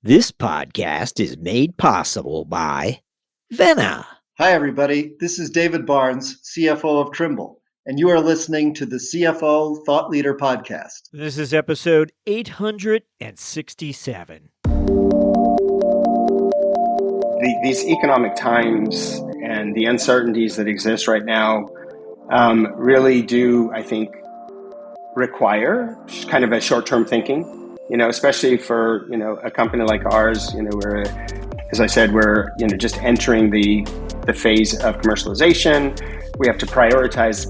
This podcast is made possible by Vena. Hi, everybody. This is David Barnes, CFO of Trimble, and you are listening to the CFO Thought Leader Podcast. This is episode 867. These economic times and the uncertainties that exist right now really do, I think, require kind of a short-term thinking. Especially for a company like ours. We're, as I said, we're just entering the phase of commercialization. We have to prioritize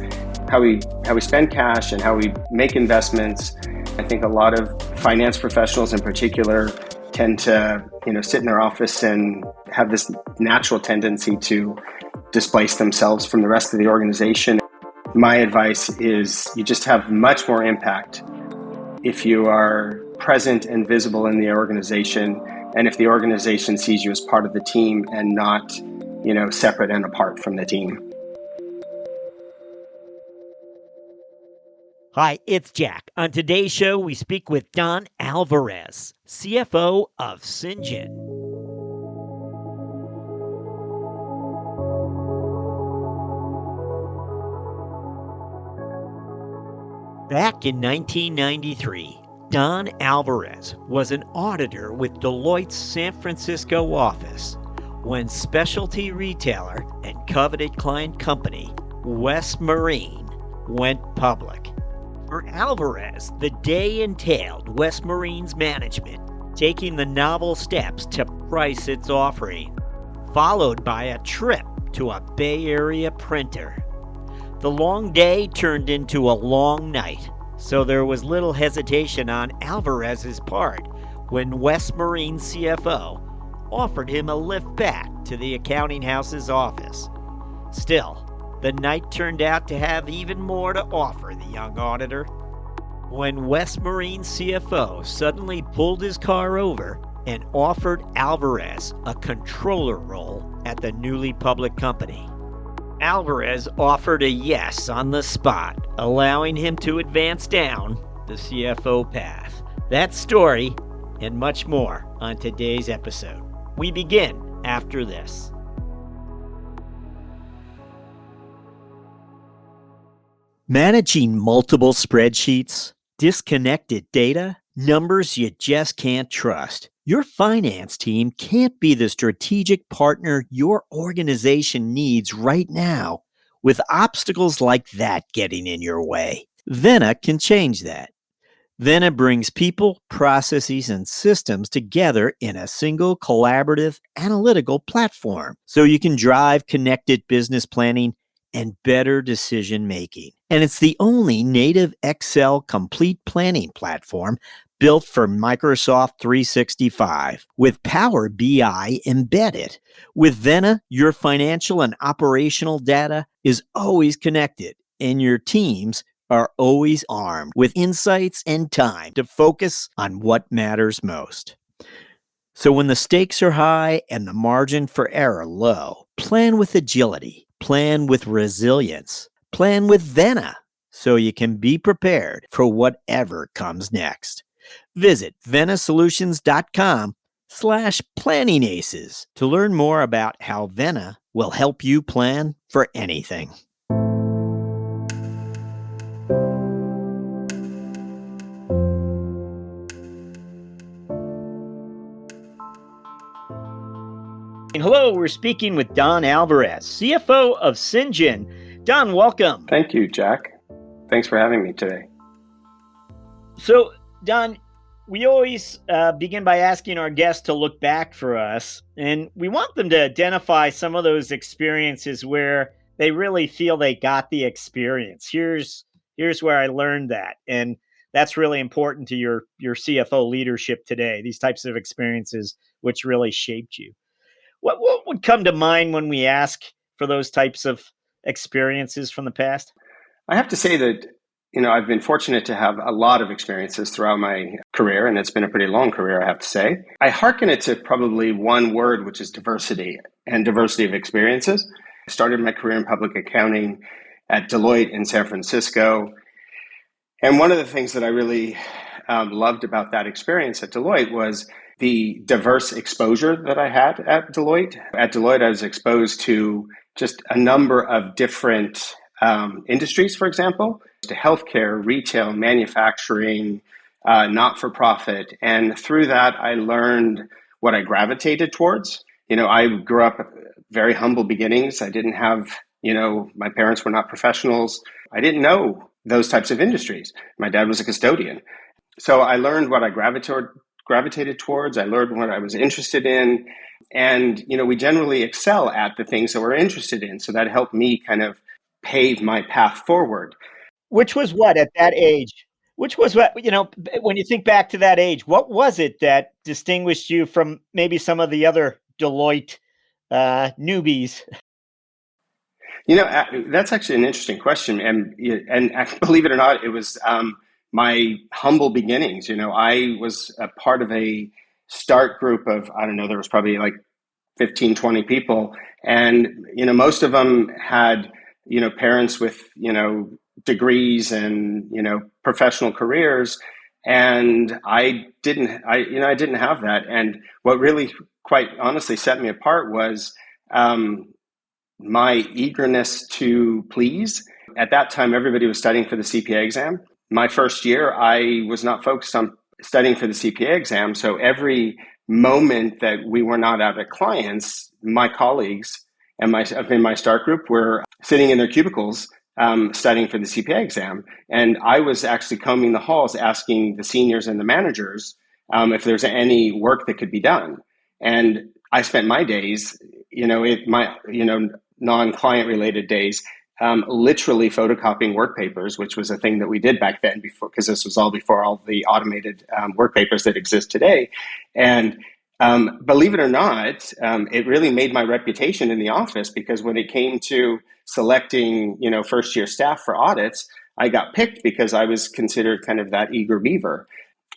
how we spend cash and how we make investments. I think a lot of finance professionals in particular tend to sit in their office and have this natural tendency to displace themselves from the rest of the organization. My advice is you just have much more impact if you are present and visible in the organization, and if the organization sees you as part of the team and not, separate and apart from the team. Hi, it's Jack. On today's show, we speak with Don Alvarez, CFO of Cyngn. Back in 1993, Don Alvarez was an auditor with Deloitte's San Francisco office when specialty retailer and coveted client company West Marine went public. For Alvarez, the day entailed West Marine's management taking the novel steps to price its offering, followed by a trip to a Bay Area printer. The long day turned into a long night, so there was little hesitation on Alvarez's part when West Marine CFO offered him a lift back to the accounting house's office. Still, the night turned out to have even more to offer the young auditor. When West Marine CFO suddenly pulled his car over and offered Alvarez a controller role at the newly public company. Alvarez offered a yes on the spot, allowing him to advance down the CFO path. That story and much more on today's episode. We begin after this. Managing multiple spreadsheets, disconnected data, numbers you just can't trust. Your finance team can't be the strategic partner your organization needs right now with obstacles like that getting in your way. Vena can change that. Vena brings people, processes, and systems together in a single collaborative analytical platform so you can drive connected business planning and better decision making. And it's the only native Excel complete planning platform built for Microsoft 365 with Power BI embedded. With Vena, your financial and operational data is always connected, and your teams are always armed with insights and time to focus on what matters most. So when the stakes are high and the margin for error low, plan with agility, plan with resilience, plan with Vena so you can be prepared for whatever comes next. Visit venasolutions.com/planningaces to learn more about how Vena will help you plan for anything. Hello, we're speaking with Don Alvarez, CFO of Cyngn. Don, welcome. Thank you, Jack. Thanks for having me today. So, Don, we always begin by asking our guests to look back for us, and we want them to identify some of those experiences where they really feel they got the experience. Here's where I learned that, and that's really important to your CFO leadership today, these types of experiences which really shaped you. What would come to mind when we ask for those types of experiences from the past? I have to say that, I've been fortunate to have a lot of experiences throughout my career, and it's been a pretty long career, I have to say. I hearken it to probably one word, which is diversity and diversity of experiences. I started my career in public accounting at Deloitte in San Francisco. And one of the things that I really loved about that experience at Deloitte was the diverse exposure that I had at Deloitte. At Deloitte, I was exposed to just a number of different industries, for example, to healthcare, retail, manufacturing, not-for-profit. And through that, I learned what I gravitated towards. I grew up very humble beginnings. I didn't have, my parents were not professionals. I didn't know those types of industries. My dad was a custodian. So I learned what I gravitated towards. I learned what I was interested in. And, we generally excel at the things that we're interested in. So that helped me kind of pave my path forward. Which was what at that age? Which was what, when you think back to that age, what was it that distinguished you from maybe some of the other Deloitte newbies? That's actually an interesting question. And believe it or not, it was my humble beginnings. I was a part of a start group of, I don't know, there was probably like 15, 20 people. And, most of them had, parents with, degrees and, professional careers. And I didn't have that. And what really quite honestly set me apart was my eagerness to please. At that time, everybody was studying for the CPA exam. My first year, I was not focused on studying for the CPA exam. So every moment that we were not out at clients, my colleagues and in my start group were sitting in their cubicles studying for the CPA exam. And I was actually combing the halls asking the seniors and the managers if there's any work that could be done. And I spent my days, non-client related days, literally photocopying work papers, which was a thing that we did back then before, because this was all before all the automated work papers that exist today. And believe it or not, it really made my reputation in the office, because when it came to selecting, first year staff for audits, I got picked because I was considered kind of that eager beaver.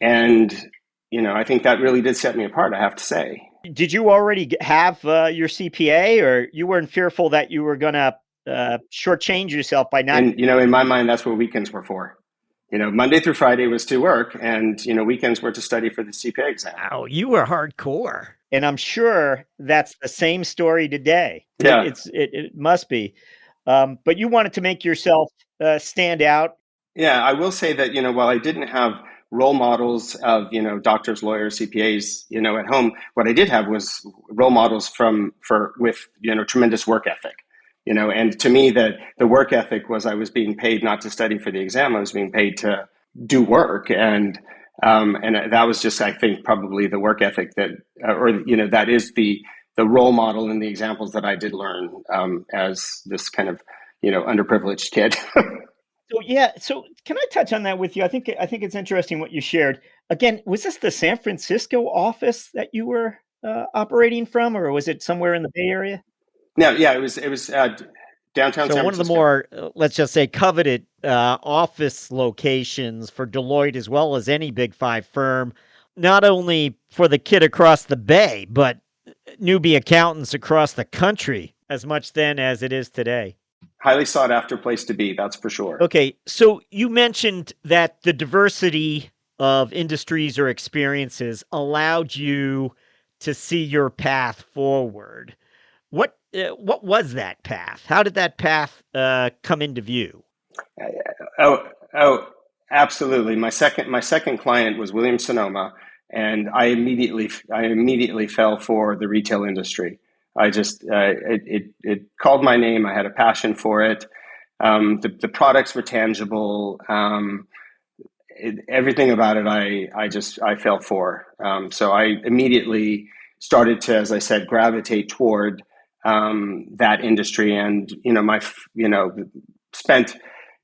And, I think that really did set me apart, I have to say. Did you already have your CPA, or you weren't fearful that you were going to shortchange yourself by not? And, in my mind, that's what weekends were for. Monday through Friday was to work, and, weekends were to study for the CPA exam. Oh, you were hardcore. And I'm sure that's the same story today. Yeah. It must be. But you wanted to make yourself stand out. Yeah, I will say that, while I didn't have role models of, doctors, lawyers, CPAs, at home, what I did have was role models with tremendous work ethic. And to me, the work ethic was I was being paid not to study for the exam. I was being paid to do work. And that was just, I think, probably the work ethic that is the role model in the examples that I did learn as this kind of, underprivileged kid. So can I touch on that with you? I think it's interesting what you shared. Again, was this the San Francisco office that you were operating from, or was it somewhere in the Bay Area? No, yeah, it was downtown San Francisco. So one of the more, let's just say, coveted office locations for Deloitte, as well as any Big Five firm, not only for the kid across the bay, but newbie accountants across the country, as much then as it is today. Highly sought after place to be, that's for sure. Okay, so you mentioned that the diversity of industries or experiences allowed you to see your path forward. What was that path? How did that path come into view? Oh, absolutely. My second client was Williams-Sonoma, and I immediately fell for the retail industry. I just it called my name. I had a passion for it. The products were tangible. Everything about it, I fell for. So I immediately started to, as I said, gravitate toward that industry, and spent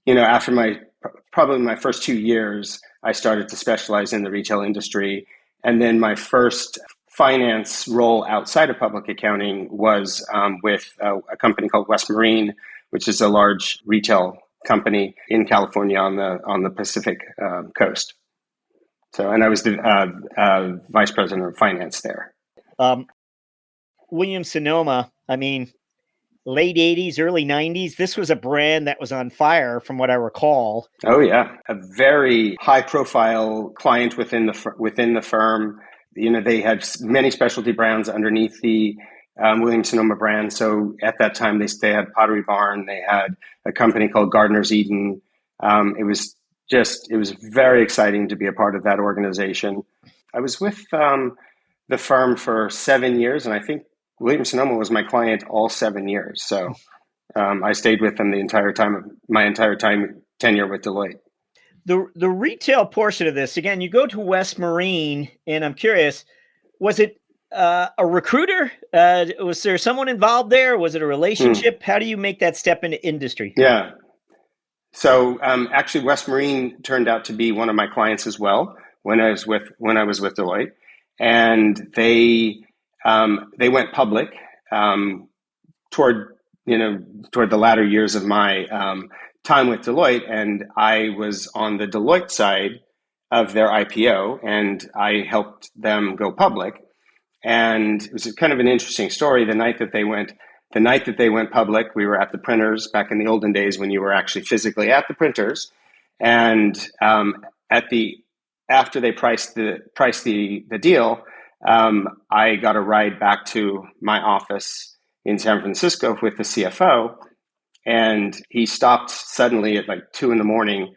after probably my first 2 years, I started to specialize in the retail industry, and then my first finance role outside of public accounting was with a company called West Marine, which is a large retail company in California on the Pacific coast. So, and I was the vice president of finance there. Williams-Sonoma, I mean, late 80s, early 90s, this was a brand that was on fire from what I recall. Oh, yeah. A very high profile client within the firm. they had many specialty brands underneath the Williams-Sonoma brand. So at that time, they had Pottery Barn. They had a company called Gardener's Eden. It was very exciting to be a part of that organization. I was with the firm for 7 years, and I think Williams-Sonoma was my client all 7 years. So I stayed with them my entire tenure with Deloitte. The retail portion of this, again, you go to West Marine, and I'm curious, was it a recruiter? Was there someone involved there? Was it a relationship? How do you make that step into industry? Yeah. So actually, West Marine turned out to be one of my clients as well when I was with Deloitte, and they went public toward the latter years of my time with Deloitte, and I was on the Deloitte side of their IPO, and I helped them go public. And it was kind of an interesting story. The night that they went public, we were at the printers back in the olden days when you were actually physically at the printers. And after they priced the deal, I got a ride back to my office in San Francisco with the CFO, and he stopped suddenly at like 2 a.m.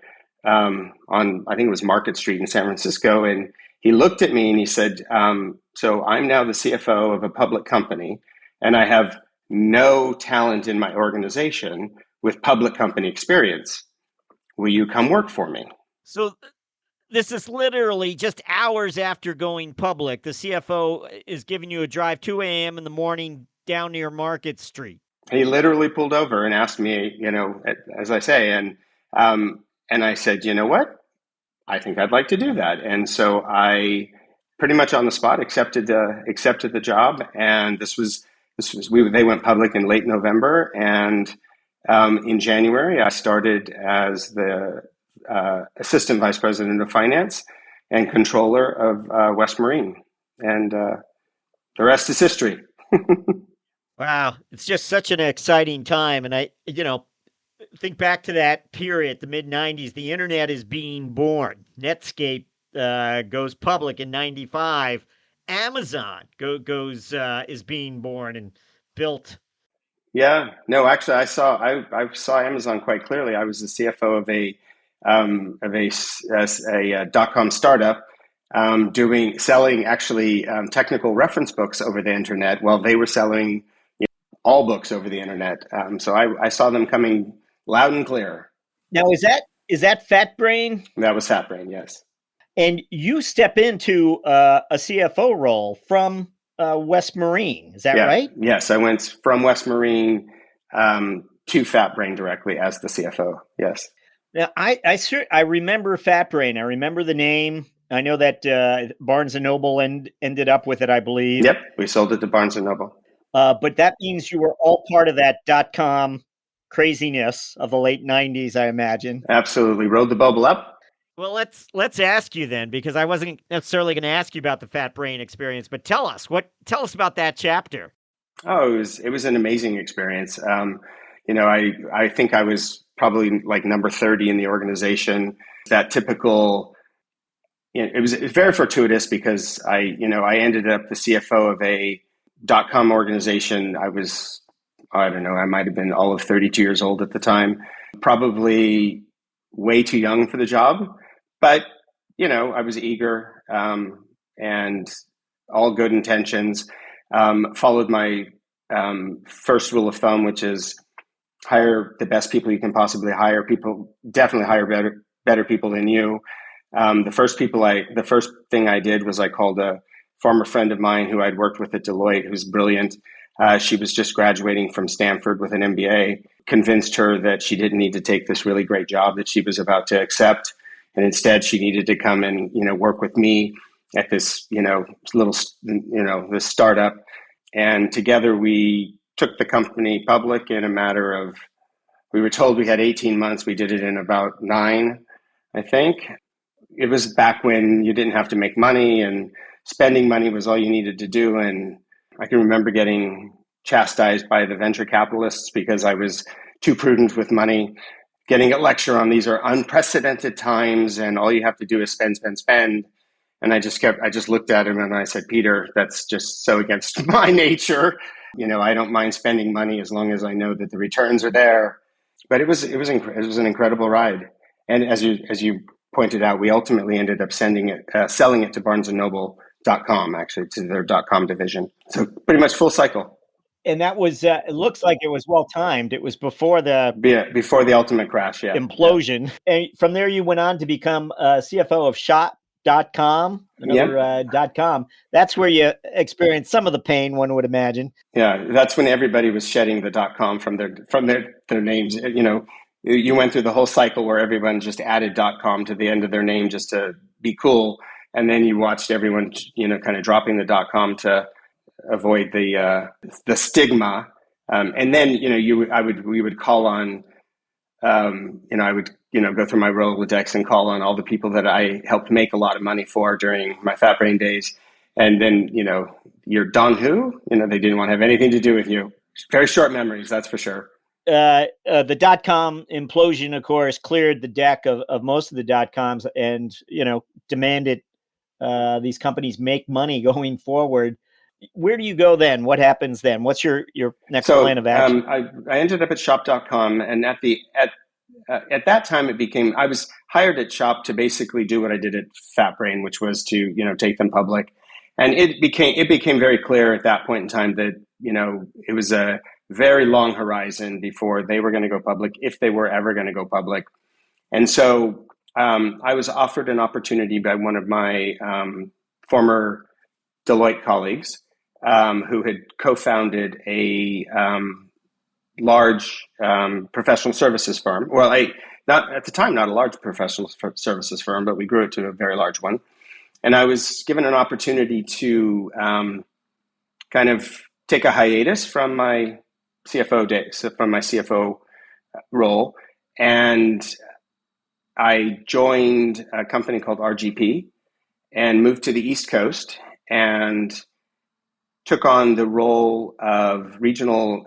On, I think it was Market Street in San Francisco, and he looked at me and he said, "So I'm now the CFO of a public company, and I have no talent in my organization with public company experience. Will you come work for me?" So this is literally just hours after going public. The CFO is giving you a drive 2 a.m. in the morning down near Market Street. He literally pulled over and asked me, as I say, and I said, "You know what? I think I'd like to do that." And so I pretty much on the spot accepted the job. And they went public in late November, and in January I started as the assistant vice president of finance and controller of West Marine, and the rest is history. Wow, it's just such an exciting time, and I think back to that period, the mid-90s. The internet is being born. Netscape goes public in '95. Amazon is being born and built. Yeah, no, actually, I saw Amazon quite clearly. I was the CFO of a .com startup selling actually technical reference books over the internet, while they were selling all books over the internet. So I saw them coming loud and clear. Now, is that FatBrain? That was FatBrain, yes. And you step into a CFO role from West Marine, is that right? Yes, I went from West Marine to FatBrain directly as the CFO. Yes. Now, I remember FatBrain. I remember the name. I know that Barnes & Noble ended up with it, I believe. Yep, we sold it to Barnes & Noble. But that means you were all part of that .com craziness of the late 90s, I imagine. Absolutely. Rode the bubble up. Well, let's ask you then, because I wasn't necessarily going to ask you about the FatBrain experience, but tell us about that chapter. Oh, it was an amazing experience. I think I was probably like number 30 in the organization. That typical, it was very fortuitous because I ended up the CFO of a .com organization. I might have been all of 32 years old at the time, probably way too young for the job, but I was eager and all good intentions. Followed my first rule of thumb, which is hire the best people you can possibly hire. Definitely hire better people than you. The first thing I did was I called a former friend of mine who I'd worked with at Deloitte, who's brilliant. She was just graduating from Stanford with an MBA, convinced her that she didn't need to take this really great job that she was about to accept. And instead she needed to come and, work with me at this, this startup. And together we took the company public in a matter of, we were told we had 18 months. We did it in about 9, I think. It was back when you didn't have to make money and spending money was all you needed to do. And I can remember getting chastised by the venture capitalists because I was too prudent with money, getting a lecture on these are unprecedented times and all you have to do is spend. And I just looked at him and I said, Peter, that's just so against my nature. I don't mind spending money as long as I know that the returns are there. But it was an incredible ride. And as you pointed out, we ultimately ended up selling it to BarnesandNoble.com, actually, to their .com division. So pretty much full cycle. And that was, it looks like it was well timed. It was before before the ultimate crash, implosion. Yeah. And from there, you went on to become CFO of Shop.com, another .com. That's where you experienced some of the pain, one would imagine. Yeah, that's when everybody was shedding the .com from their names. You went through the whole cycle where everyone just added .com to the end of their name just to be cool, and then you watched everyone, kind of dropping the .com to avoid the stigma, and then we would call on, I would go through my Rolodex and call on all the people that I helped make a lot of money for during my Fat Brain days, and then you're Don who, they didn't want to have anything to do with you. Very short memories, that's for sure. The .com implosion, of course, cleared the deck of most of the .coms, and demanded these companies make money going forward. Where do you go then? What happens then? What's your next plan of action? I ended up at Shop.com, and at that time I was hired at Shop to basically do what I did at Fat Brain, which was to take them public, and it became very clear at that point in time that it was a very long horizon before they were going to go public, if they were ever going to go public, and so I was offered an opportunity by one of my former Deloitte colleagues, who had co-founded a large professional services firm. Well, not at the time, not a large professional services firm, but we grew it to a very large one. And I was given an opportunity to kind of take a hiatus from my CFO role, and I joined a company called RGP and moved to the East Coast and took on the role of regional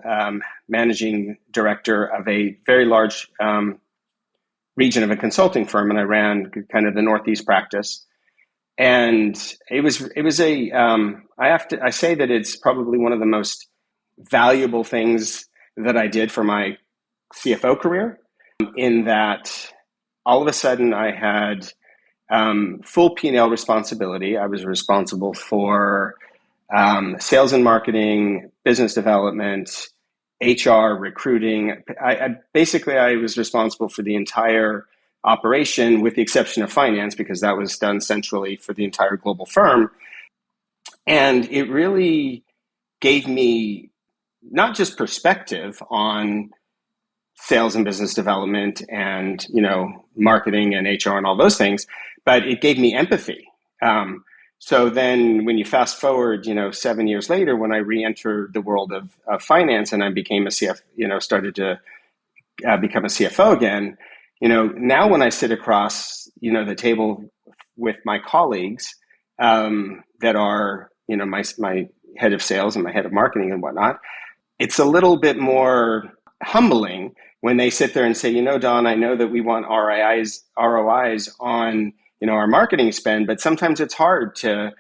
managing director of a very large region of a consulting firm, and I ran kind of the Northeast practice. And it was I say that it's probably one of the most valuable things that I did for my CFO career, in that all of a sudden I had full P&L responsibility. I was responsible for sales and marketing, business development, HR, recruiting. I was responsible for the entire operation, with the exception of finance, because that was done centrally for the entire global firm. And it really gave me not just perspective on sales and business development and, marketing and HR and all those things, but it gave me empathy. So then when you fast forward, 7 years later, when I re-entered the world of finance and I became a started to become a CFO again, now when I sit across, the table with my colleagues that are, my head of sales and my head of marketing and whatnot, it's a little bit more humbling when they sit there and say, Don, I know that we want ROIs on our marketing spend, but sometimes it's hard to,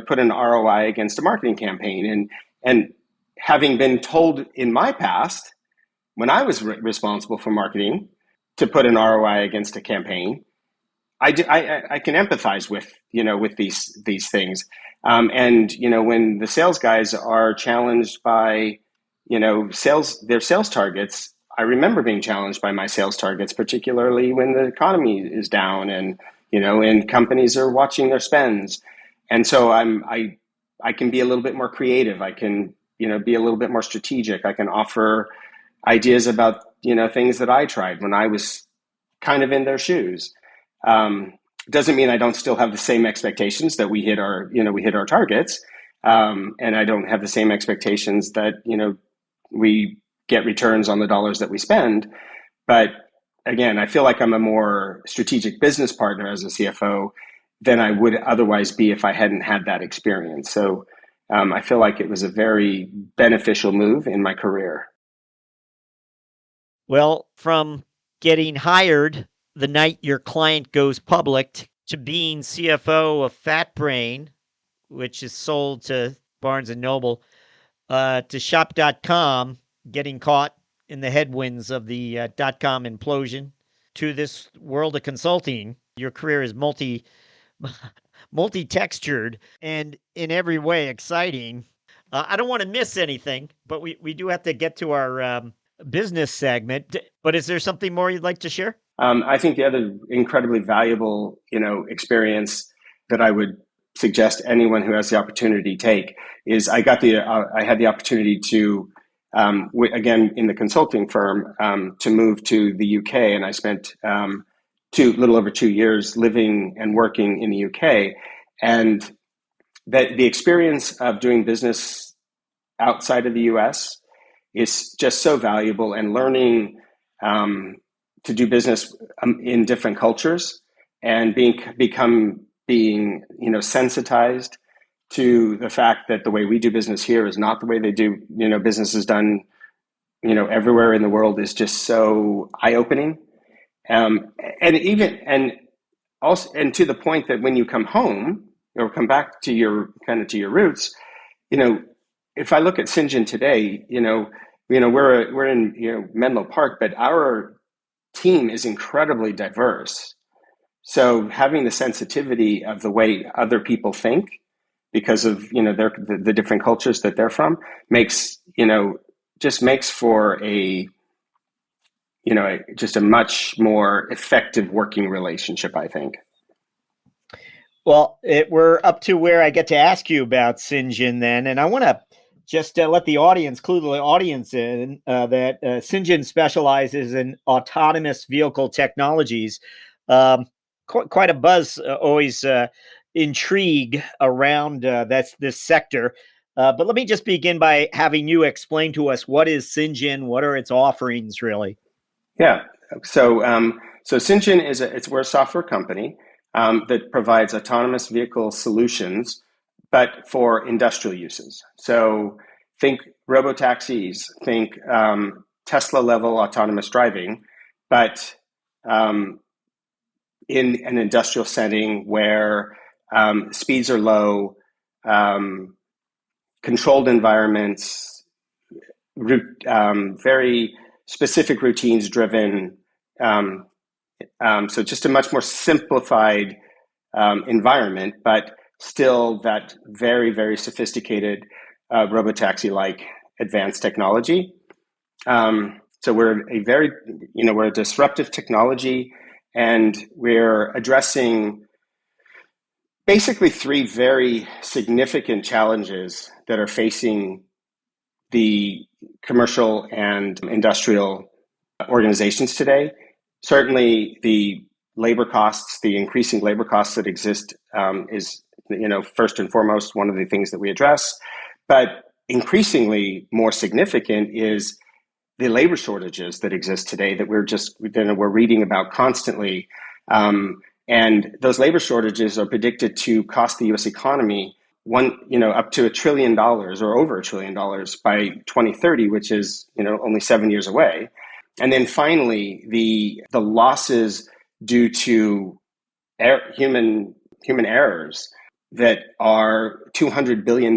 put an ROI against a marketing campaign. And having been told in my past, when I was responsible for marketing, to put an ROI against a campaign, I can empathize with, with these things. And when the sales guys are challenged by, their sales targets, I remember being challenged by my sales targets, particularly when the economy is down and companies are watching their spends. And so I can be a little bit more creative. I can, be a little bit more strategic. I can offer ideas about, things that I tried when I was kind of in their shoes. Doesn't mean I don't still have the same expectations that we hit our targets. And I don't have the same expectations that, we get returns on the dollars that we spend. But again, I feel like I'm a more strategic business partner as a CFO than I would otherwise be if I hadn't had that experience. So I feel like it was a very beneficial move in my career. Well, from getting hired the night your client goes public to being CFO of FatBrain, which is sold to Barnes & Noble, to Shop.com, getting caught in the headwinds of the dot-com implosion, to this world of consulting. Your career is multi-textured and in every way exciting. I don't want to miss anything, but we do have to get to our business segment. But is there something more you'd like to share? I think the other incredibly valuable, experience that I would suggest anyone who has the opportunity take is I had the opportunity to, again, in the consulting firm, to move to the UK, and I spent little over 2 years living and working in the UK, and that the experience of doing business outside of the US is just so valuable, and learning to do business in different cultures and being sensitized to the fact that the way we do business here is not the way they do business is done everywhere in the world is just so eye-opening, and to the point that when you come home or come back to your roots, if I look at Syngent today, we're in Menlo Park, but our team is incredibly diverse. So having the sensitivity of the way other people think, because of the different cultures that they're from, makes for a much more effective working relationship, I think. Well, we're up to where I get to ask you about Syngent then, and I want to just let the audience clue the audience in that Syngent specializes in autonomous vehicle technologies. Quite a buzz, always intrigue around this sector. But let me just begin by having you explain to us, what is Syngent? What are its offerings, really? Yeah. So Syngent we're a software company that provides autonomous vehicle solutions, but for industrial uses. So think robotaxis, think Tesla level autonomous driving, but in an industrial setting where speeds are low, controlled environments, very specific routines driven. So just a much more simplified environment, but still that very, very sophisticated robotaxi-like advanced technology. So we're a disruptive technology, and we're addressing basically three very significant challenges that are facing the commercial and industrial organizations today. Certainly the labor costs, the increasing labor costs that exist is first and foremost one of the things that we address. But increasingly more significant is the labor shortages that exist today that we're reading about constantly. And those labor shortages are predicted to cost the U.S. economy up to $1 trillion or over $1 trillion by 2030, which is only 7 years away. And then finally, the losses due to human errors that are $200 billion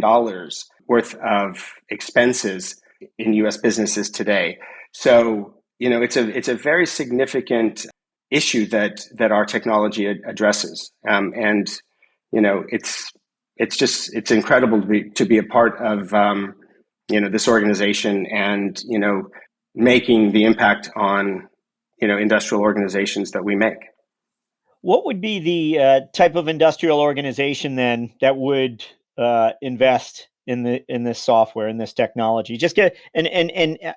worth of expenses in U.S. businesses today. So it's a very significant issue that our technology addresses, and it's incredible to be a part of this organization and making the impact on industrial organizations that we make. What would be the type of industrial organization then that would invest in this software, in this technology?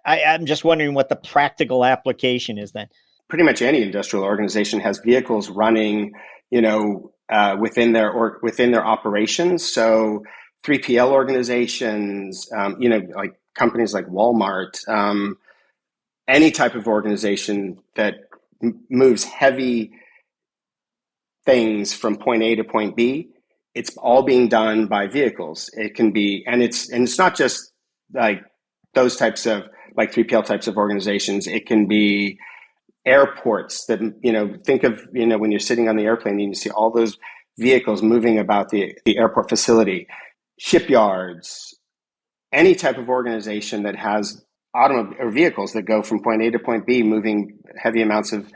I'm just wondering what the practical application is then. Pretty much any industrial organization has vehicles running, within their operations. So 3PL organizations, like companies like Walmart, any type of organization that moves heavy things from point A to point B, it's all being done by vehicles. It can be, and it's not just like those types of like 3PL types of organizations. It can be airports that, think of, when you're sitting on the airplane and you see all those vehicles moving about the airport facility, shipyards, any type of organization that has automobile or vehicles that go from point A to point B, moving heavy amounts of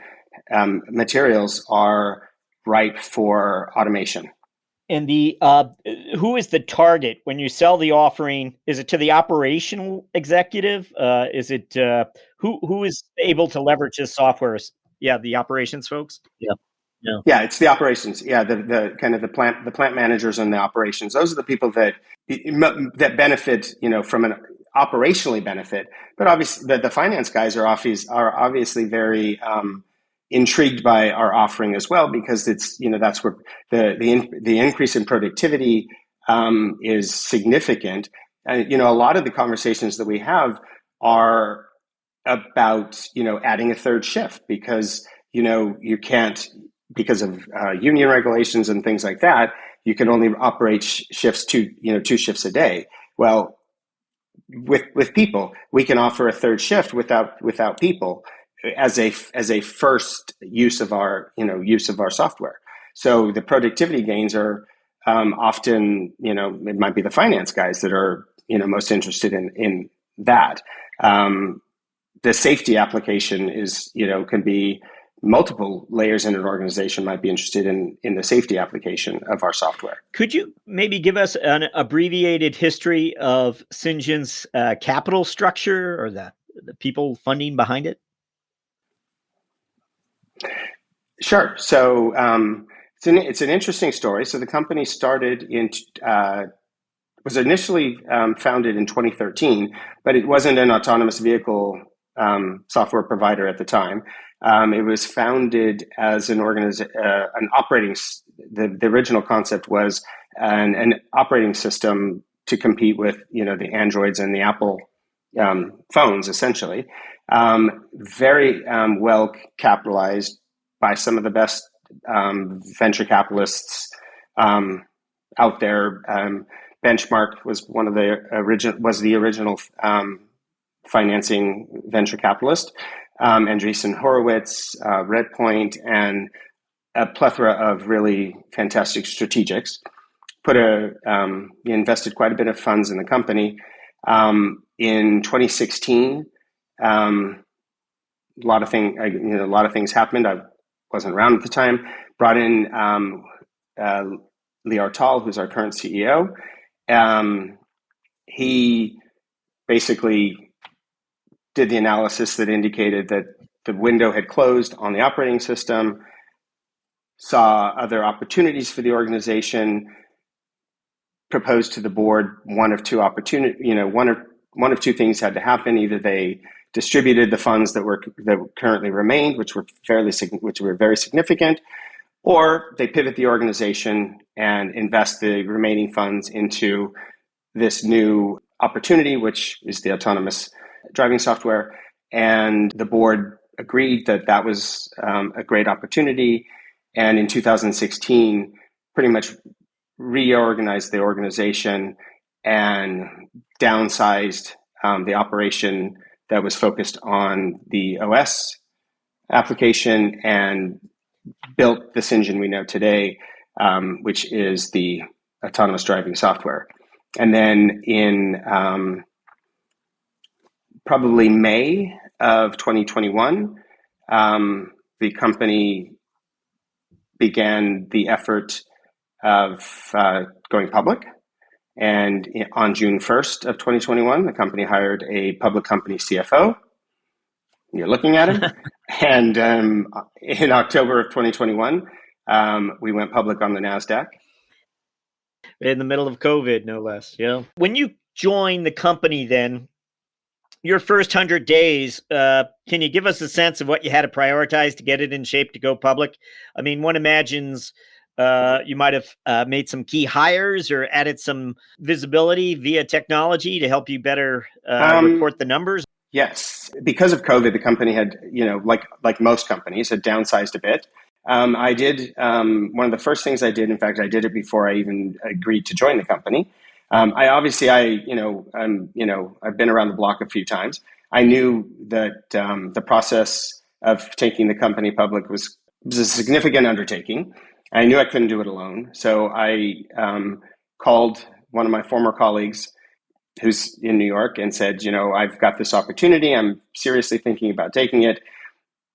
materials, are ripe for automation. And the who is the target when you sell the offering? Is it to the operational executive? Is it who is able to leverage this software? Yeah, the operations folks. Yeah, yeah, yeah. It's the operations. Yeah, the kind of the plant managers and the operations. Those are the people that benefit, from an operationally benefit. But obviously, the finance guys are obviously very intrigued by our offering as well, because it's, that's where the increase in productivity is significant. And, a lot of the conversations that we have are about, adding a third shift, because, you can't, because of union regulations and things like that, you can only operate shifts two shifts a day. Well, with people, we can offer a third shift without people, as a first use of our software. So the productivity gains are often, it might be the finance guys that are most interested in that. The safety application is, can be multiple layers in an organization might be interested in the safety application of our software. Could you maybe give us an abbreviated history of Syngen's capital structure, or the people funding behind it? Sure. So it's an interesting story. So the company started was initially founded in 2013, but it wasn't an autonomous vehicle software provider at the time. It was founded as an operating. The original concept was an operating system to compete with the Androids and the Apple phones, essentially. Very well capitalized by some of the best venture capitalists out there. Benchmark was the original financing venture capitalist. Andreessen Horowitz, Redpoint, and a plethora of really fantastic strategics invested quite a bit of funds in the company. In 2016, a lot of things happened. I wasn't around at the time. Brought in Lior Tal, who's our current CEO. He basically did the analysis that indicated that the window had closed on the operating system, saw other opportunities for the organization, proposed to the board one of two things had to happen. Either they distributed the funds that currently remained, which were very significant, or they pivot the organization and invest the remaining funds into this new opportunity, which is the autonomous driving software. And the board agreed that was a great opportunity. And in 2016, pretty much reorganized the organization and downsized the operation that was focused on the OS application, and built the Syngen we know today, which is the autonomous driving software. And then in probably May of 2021, the company began the effort of going public. And on June 1st of 2021, the company hired a public company CFO. You're looking at him. And in October of 2021, we went public on the NASDAQ. In the middle of COVID, no less. Yeah. When you joined the company then, your first 100 days, can you give us a sense of what you had to prioritize to get it in shape to go public? I mean, one imagines you might have made some key hires or added some visibility via technology to help you better report the numbers. Yes. Because of COVID, the company had, like most companies, had downsized a bit. I did, one of the first things I did, in fact, I did it before I even agreed to join the company. I've been around the block a few times. I knew that the process of taking the company public was a significant undertaking. I knew I couldn't do it alone. So I called one of my former colleagues who's in New York and said, I've got this opportunity. I'm seriously thinking about taking it,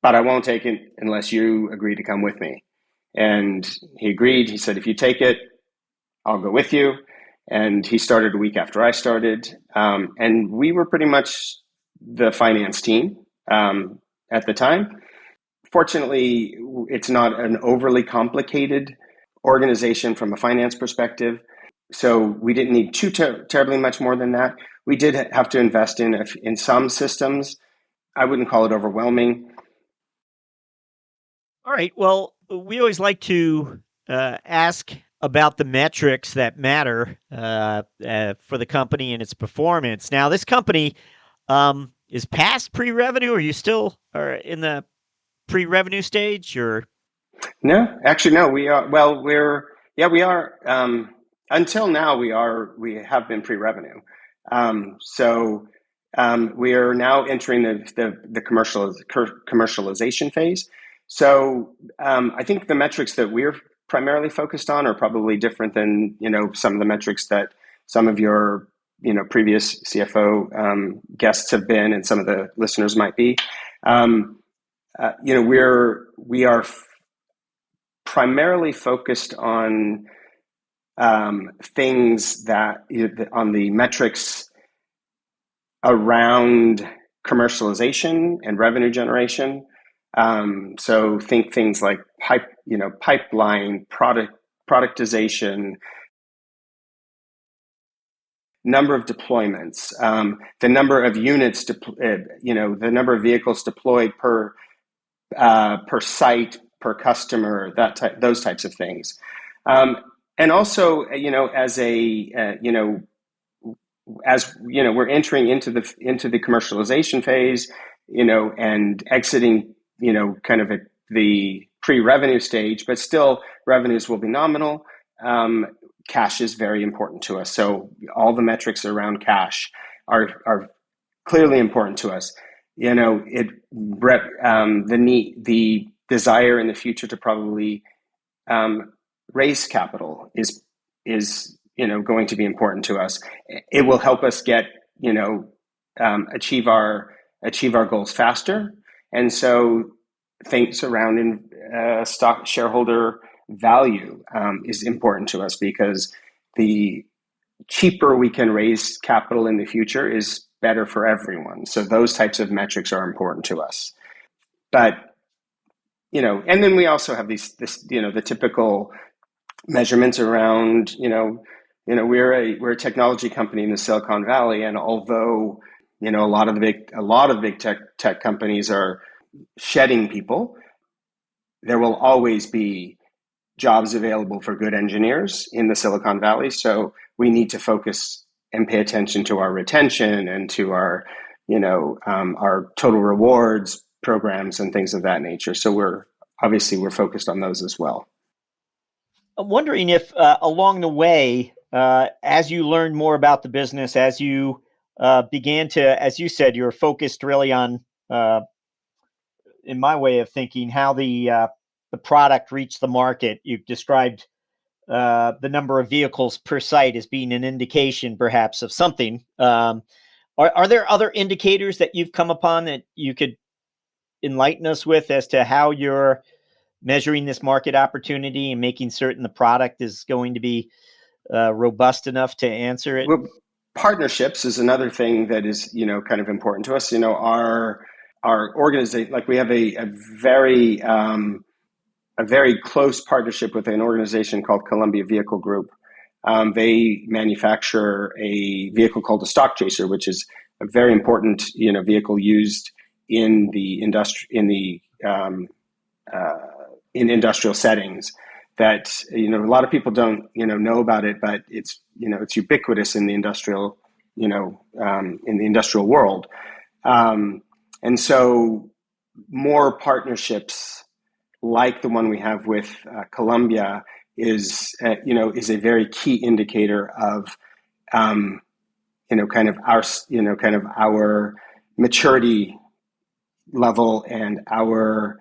but I won't take it unless you agree to come with me. And he agreed. He said, if you take it, I'll go with you. And he started a week after I started. And we were pretty much the finance team at the time. Fortunately, it's not an overly complicated organization from a finance perspective. So we didn't need too terribly much more than that. We did have to invest in some systems. I wouldn't call it overwhelming. All right. Well, we always like to ask about the metrics that matter for the company and its performance. Now, this company is past pre-revenue. Are you still in the pre-revenue stage, or? No, actually, no. We are. Well, we are. Until now, we have been pre-revenue. So we are now entering the commercialization phase. So I think the metrics that we're primarily focused on are probably different than some of the metrics that some of your previous CFO guests have been, and some of the listeners might be. We are primarily focused on things that on the metrics around commercialization and revenue generation. So think things like pipeline, productization, number of deployments, the number of units, the number of vehicles deployed per site, per customer, those types of things. And also, as we're entering into the commercialization phase, and exiting, kind of the pre-revenue stage, but still revenues will be nominal. Cash is very important to us. So all the metrics around cash are clearly important to us. The desire in the future to probably raise capital is going to be important to us. It will help us get achieve our goals faster, and so things around stock shareholder value is important to us, because the cheaper we can raise capital in the future is better for everyone. So those types of metrics are important to us. But and then we also have the typical measurements around we're a technology company in the Silicon Valley, and although a lot of the big tech companies are shedding people, there will always be jobs available for good engineers in the Silicon Valley. So we need to focus and pay attention to our retention and to our total rewards programs and things of that nature. So we're focused on those as well. I'm wondering if along the way, as you learned more about the business, as you began to, as you said, you were focused really on, in my way of thinking, how the product reached the market. You've described the number of vehicles per site as being an indication, perhaps, of something. Are there other indicators that you've come upon that you could enlighten us with as to how you're measuring this market opportunity and making certain the product is going to be robust enough to answer it? Well, partnerships is another thing that is, kind of important to us. Our organization, like we have a very close partnership with an organization called Columbia Vehicle Group. They manufacture a vehicle called the Stockchaser, which is a very important, vehicle used in the in industrial settings. That a lot of people don't know about it, but it's it's ubiquitous in the industrial world, and so more partnerships like the one we have with Columbia is a very key indicator of kind of our maturity level and our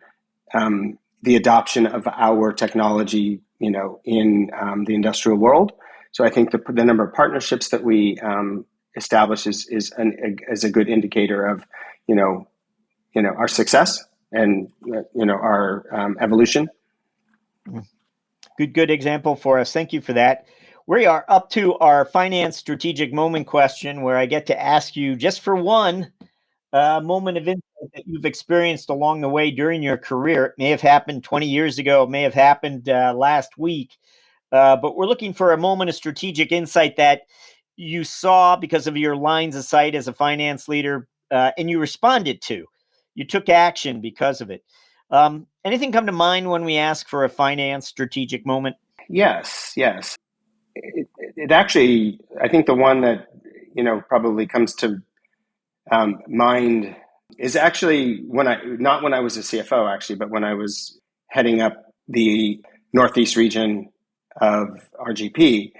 the adoption of our technology, in the industrial world. So I think the number of partnerships that we establish is a good indicator of, our success and our evolution. Good example for us. Thank you for that. We are up to our finance strategic moment question, where I get to ask you just for one moment of insight that you've experienced along the way during your career. It may have happened 20 years ago, it may have happened last week, but we're looking for a moment of strategic insight that you saw because of your lines of sight as a finance leader, and you responded to. You took action because of it. Anything come to mind when we ask for a finance strategic moment? Yes. It actually, I think the one that, probably comes to mind is actually not when I was a CFO, actually, but when I was heading up the Northeast region of RGP.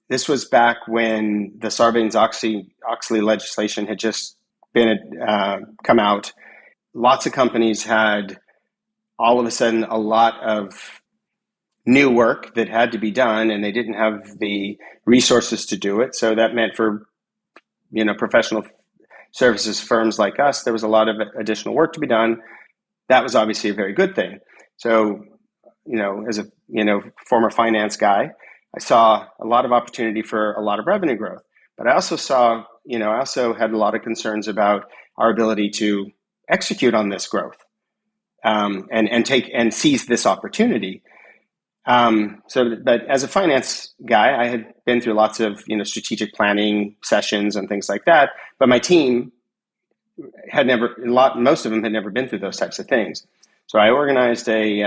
This was back when the Sarbanes-Oxley legislation had just been come out. Lots of companies had all of a sudden a lot of new work that had to be done, and they didn't have the resources to do it. So that meant for, professional services firms like us, there was a lot of additional work to be done. That was obviously a very good thing. So, as a, former finance guy, I saw a lot of opportunity for a lot of revenue growth. But I also saw, I also had a lot of concerns about our ability to execute on this growth, and seize this opportunity. But as a finance guy, I had been through lots of, strategic planning sessions and things like that. But my team most of them had never been through those types of things. So I organized a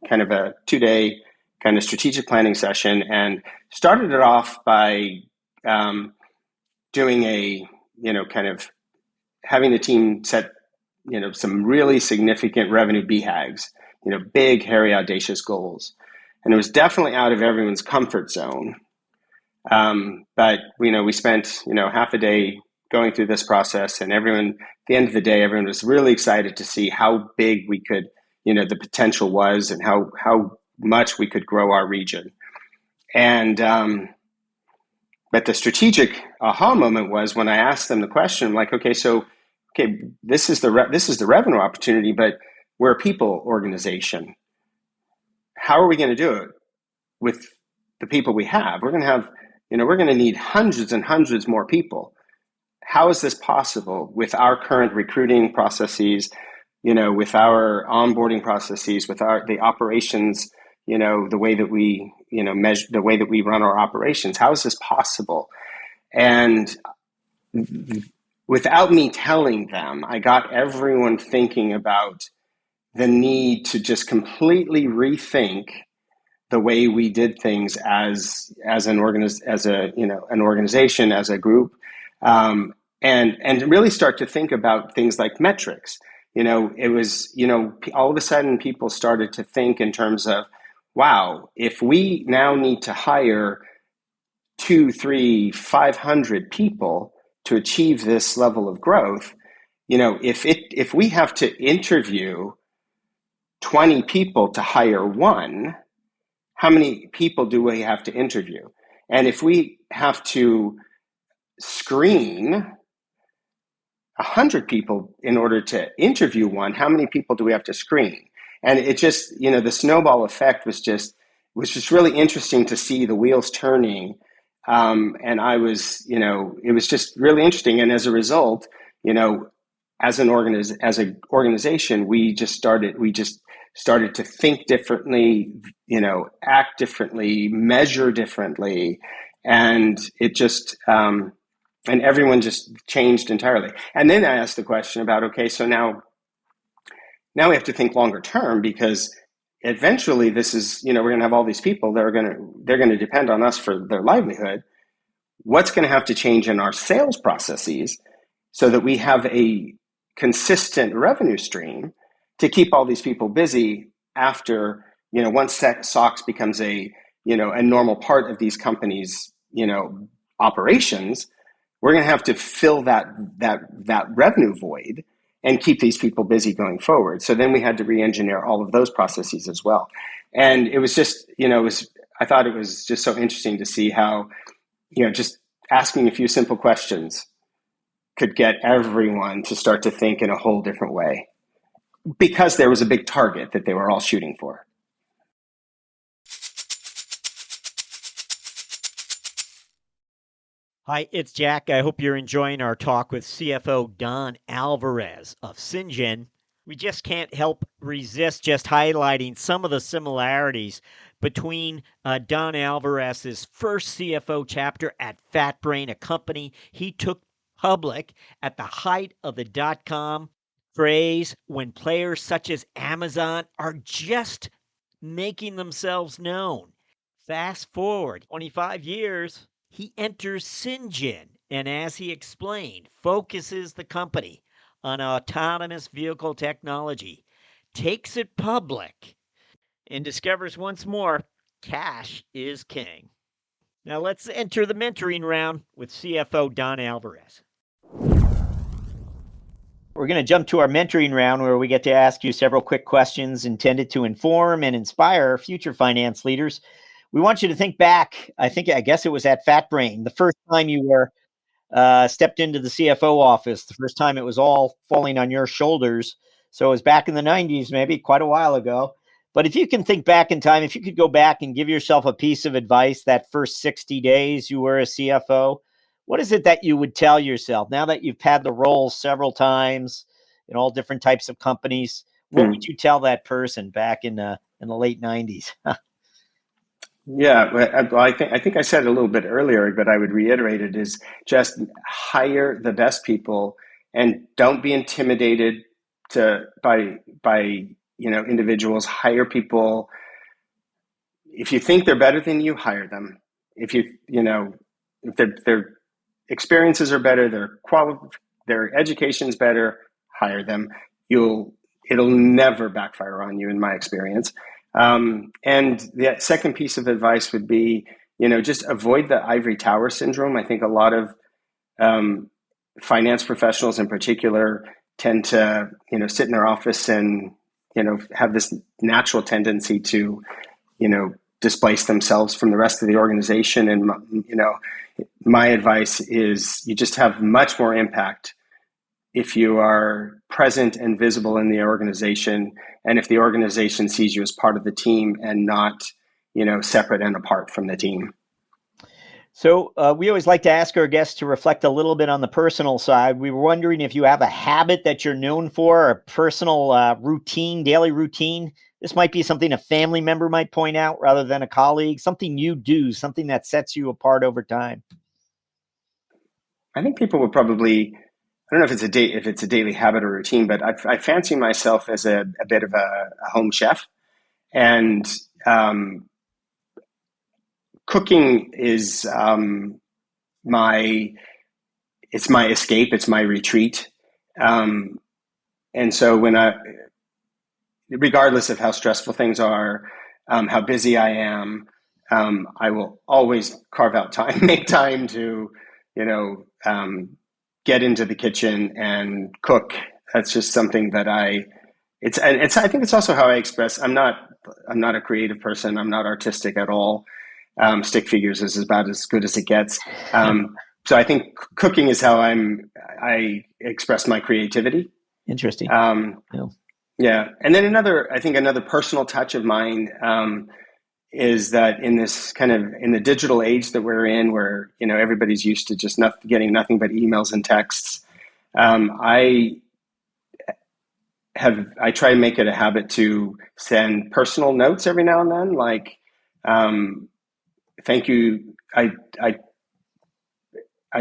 kind of a 2-day kind of strategic planning session, and started it off by doing kind of having the team set, some really significant revenue BHAGs, big, hairy, audacious goals. And it was definitely out of everyone's comfort zone. But, we spent, half a day going through this process, and at the end of the day, everyone was really excited to see how big we could, the potential was, and how much we could grow our region. And, but the strategic aha moment was when I asked them the question, like, okay, this is the revenue opportunity, but we're a people organization. How are we going to do it with the people we have? We're going to have, we're going to need hundreds and hundreds more people. How is this possible with our current recruiting processes, with our onboarding processes, with the operations, the way that we, measure, the way that we run our operations? How is this possible? And without me telling them, I got everyone thinking about the need to just completely rethink the way we did things as an organization, as a group, and really start to think about things like metrics. It was, all of a sudden people started to think in terms of, wow, if we now need to hire 200, 300, 500 people to achieve this level of growth, if we have to interview 20 people to hire one, how many people do we have to interview? And if we have to screen 100 people in order to interview one, how many people do we have to screen? And it just, the snowball effect was just really interesting to see the wheels turning. And I was, it was just really interesting. And as a result, as an organization, we just started to think differently, act differently, measure differently. And it just, and everyone just changed entirely. And then I asked the question about, okay, so now we have to think longer term, because eventually this is, we're going to have all these people that they're going to depend on us for their livelihood. What's going to have to change in our sales processes so that we have a consistent revenue stream to keep all these people busy after, once SOX becomes a normal part of these companies, operations. We're going to have to fill that revenue void. and keep these people busy going forward. So then we had to re-engineer all of those processes as well. And it was just, I thought it was just so interesting to see how, just asking a few simple questions could get everyone to start to think in a whole different way, because there was a big target that they were all shooting for. Hi, it's Jack. I hope you're enjoying our talk with CFO Don Alvarez of Cyngn. We just can't help resist just highlighting some of the similarities between Don Alvarez's first CFO chapter at FatBrain, a company he took public at the height of the dot-com craze, when players such as Amazon are just making themselves known. Fast forward 25 years, he enters Cyngn, and as he explained, focuses the company on autonomous vehicle technology, takes it public, and discovers once more cash is king. Now let's enter the mentoring round with CFO Don Alvarez. We're going to jump to our mentoring round, where we get to ask you several quick questions intended to inform and inspire future finance leaders. We want you to think back. I guess it was at FatBrain, the first time you were stepped into the CFO office, the first time it was all falling on your shoulders. So it was back in the 90s, maybe quite a while ago. But if you can think back in time, if you could go back and give yourself a piece of advice that first 60 days you were a CFO, what is it that you would tell yourself now that you've had the role several times in all different types of companies? What would you tell that person back in the late 90s? Yeah, well, I think I said it a little bit earlier, but I would reiterate it, is just hire the best people and don't be intimidated by individuals. Hire people. If you think they're better than you, hire them. If if their experiences are better, their education's better, hire them. It'll never backfire on you, in my experience. And the second piece of advice would be, just avoid the ivory tower syndrome. I think a lot of finance professionals in particular tend to, sit in their office and, have this natural tendency to, displace themselves from the rest of the organization. And, my advice is you just have much more impact if you are present and visible in the organization, and if the organization sees you as part of the team and not, separate and apart from the team. So we always like to ask our guests to reflect a little bit on the personal side. We were wondering if you have a habit that you're known for, a personal routine, daily routine. This might be something a family member might point out rather than a colleague, something you do, something that sets you apart over time. I think people would probably, I don't know if it's a daily habit or routine, but I fancy myself as a bit of a home chef, and cooking is my escape, it's my retreat, and so regardless of how stressful things are, how busy I am, I will always carve out time, make time to, get into the kitchen and cook. That's just something that I think it's also how I express. I'm not a creative person. I'm not artistic at all. Stick figures is about as good as it gets. So I think cooking is how I express my creativity. Interesting. Yeah. And then another personal touch of mine, is that in the digital age that we're in, where, everybody's used to just getting nothing but emails and texts. I try to make it a habit to send personal notes every now and then, like, thank you. I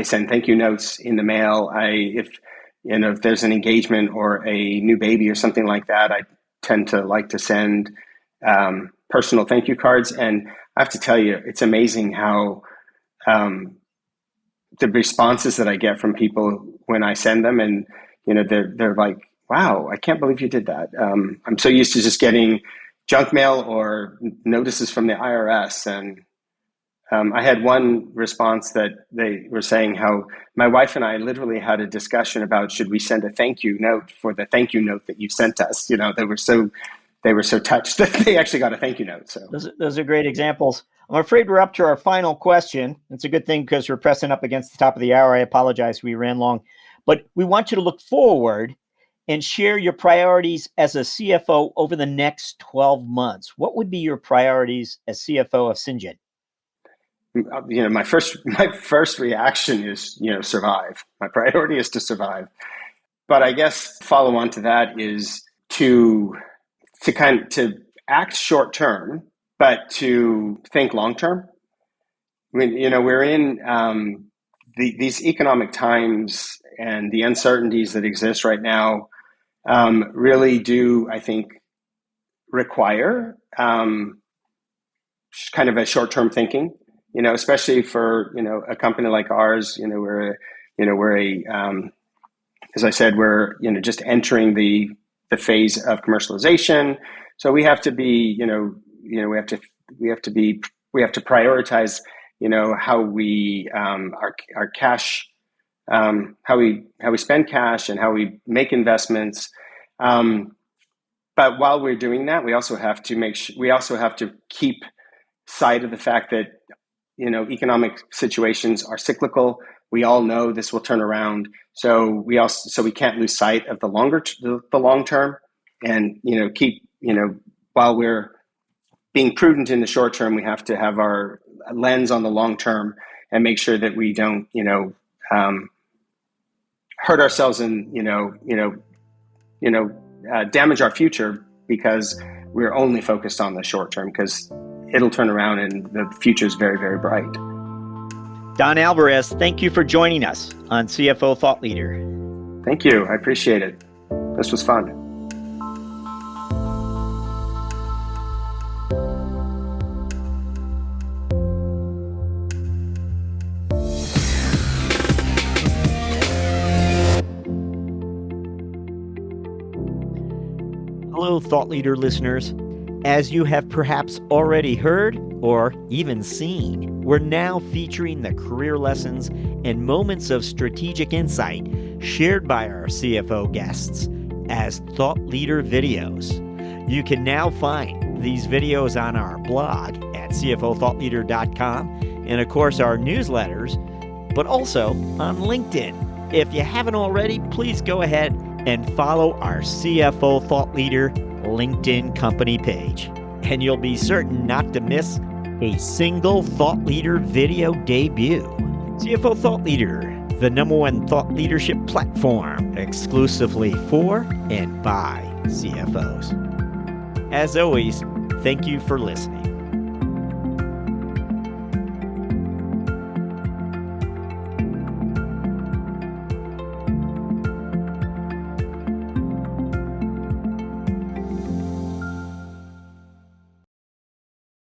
send thank you notes in the mail. If there's an engagement or a new baby or something like that, I tend to like to send personal thank you cards. And I have to tell you, it's amazing how the responses that I get from people when I send them, and they're like, wow, I can't believe you did that. I'm so used to just getting junk mail or notices from the IRS, and I had one response that they were saying how my wife and I literally had a discussion about should we send a thank you note for the thank you note that you sent us. They were so touched that they actually got a thank you note. So those are great examples. I'm afraid we're up to our final question. It's a good thing because we're pressing up against the top of the hour. I apologize, we ran long, but we want you to look forward and share your priorities as a CFO over the next 12 months. What would be your priorities as CFO of Syngent? My first reaction is, survive. My priority is to survive. But I guess follow on to that is to act short term, but to think long term. I mean, we're in these economic times, and the uncertainties that exist right now really do, I think, require kind of a short term thinking. Especially for a company like ours. As I said, we're just entering the phase of commercialization. So we have to be, we have to prioritize, how we our cash, how we spend cash and how we make investments. But while we're doing that, we also have to keep sight of the fact that economic situations are cyclical. We all know this will turn around. So we can't lose sight of the long term, and while we're being prudent in the short term, we have to have our lens on the long term and make sure that we don't hurt ourselves and damage our future because we're only focused on the short term, because it'll turn around and the future is very, very bright. Don Alvarez, thank you for joining us on CFO Thought Leader. Thank you. I appreciate it. This was fun. Hello, Thought Leader listeners. As you have perhaps already heard or even seen, we're now featuring the career lessons and moments of strategic insight shared by our CFO guests as Thought Leader videos. You can now find these videos on our blog at cfothoughtleader.com and, of course, our newsletters, but also on LinkedIn. If you haven't already, please go ahead and follow our CFO Thought Leader LinkedIn company page, and you'll be certain not to miss a single Thought Leader video debut. CFO Thought Leader, the #1 thought leadership platform exclusively for and by CFOs. As always, thank you for listening.